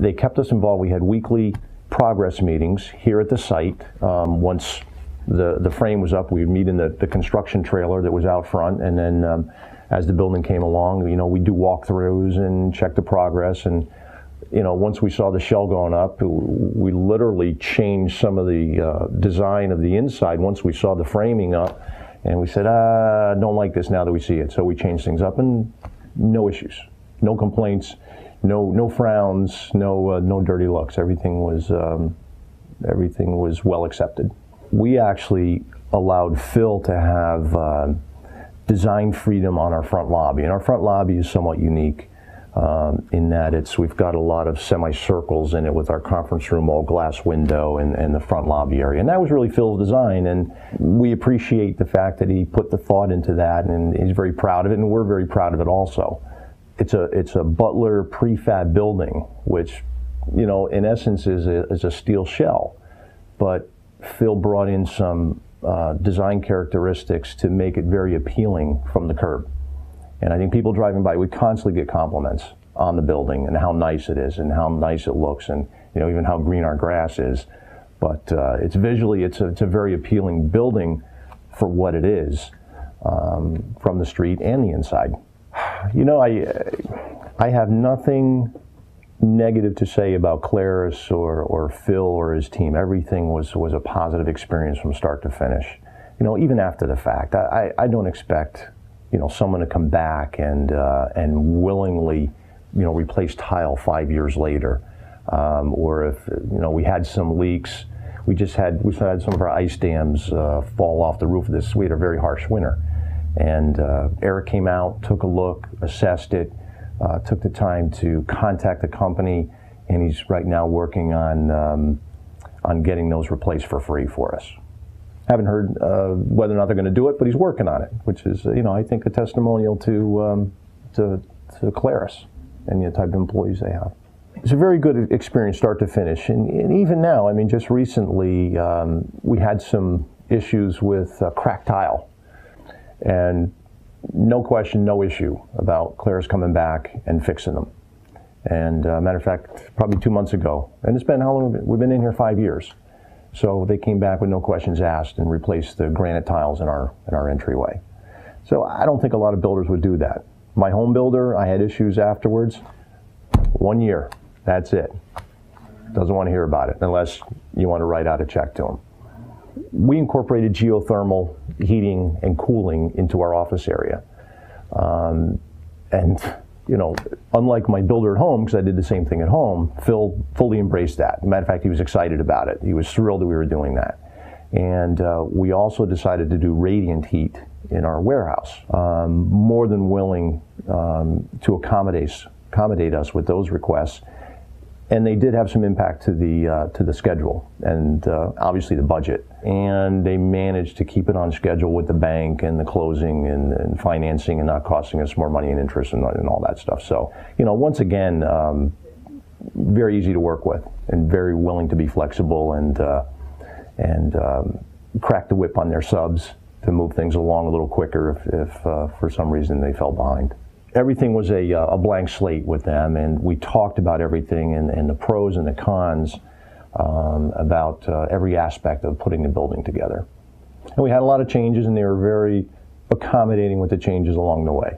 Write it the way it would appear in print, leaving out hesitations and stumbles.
They kept us involved. We had weekly progress meetings here at the site. Once the frame was up, we'd meet in the construction trailer that was out front, and then as the building came along, we'd do walkthroughs and check the progress. And once we saw the shell going up, we literally changed some of the design of the inside once we saw the framing up, and we said, don't like this now that we see it. So we changed things up, and no issues, no complaints, no frowns, no dirty looks. Everything was well accepted. We actually allowed Phil to have design freedom on our front lobby, and our front lobby is somewhat unique in that we've got a lot of semicircles in it with our conference room, all glass window, and the front lobby area. And that was really Phil's design, and we appreciate the fact that he put the thought into that, and he's very proud of it, and we're very proud of it also. It's a Butler prefab building, which, in essence is a steel shell, but Phil brought in some design characteristics to make it very appealing from the curb. And I think people driving by, we constantly get compliments on the building and how nice it is and how nice it looks, and even how green our grass is. But it's visually, it's a very appealing building for what it is, from the street and the inside. I have nothing negative to say about Claris or Phil or his team. Everything was a positive experience from start to finish. Even after the fact, I don't expect someone to come back and willingly replace tile 5 years later, or if we had some leaks. We had some of our ice dams fall off the roof of this. We had a very harsh winter, and Eric came out, took a look, assessed it, took the time to contact the company, and he's right now working on getting those replaced for free for us. Haven't heard whether or not they're going to do it, but he's working on it, which is, I think, a testimonial to Claris and the type of employees they have. It's a very good experience, start to finish, and even now, just recently, we had some issues with cracked tile, and no question, no issue about Claris coming back and fixing them. And matter of fact, probably 2 months ago, and it's been how long? We've been in here 5 years. So they came back with no questions asked and replaced the granite tiles in our entryway. So I don't think a lot of builders would do that. My home builder, I had issues afterwards. 1 year, that's it. Doesn't want to hear about it unless you want to write out a check to him. We incorporated geothermal heating and cooling into our office area. Unlike my builder at home, because I did the same thing at home, Phil fully embraced that. Matter of fact, he was excited about it. He was thrilled that we were doing that. And we also decided to do radiant heat in our warehouse. More than willing to accommodate us with those requests. And they did have some impact to the schedule and obviously the budget. And they managed to keep it on schedule with the bank and the closing and financing, and not costing us more money and interest and all that stuff. So, once again, very easy to work with and very willing to be flexible and crack the whip on their subs to move things along a little quicker if for some reason they fell behind. Everything was a blank slate with them, and we talked about everything and the pros and the cons about every aspect of putting the building together. And we had a lot of changes, and they were very accommodating with the changes along the way.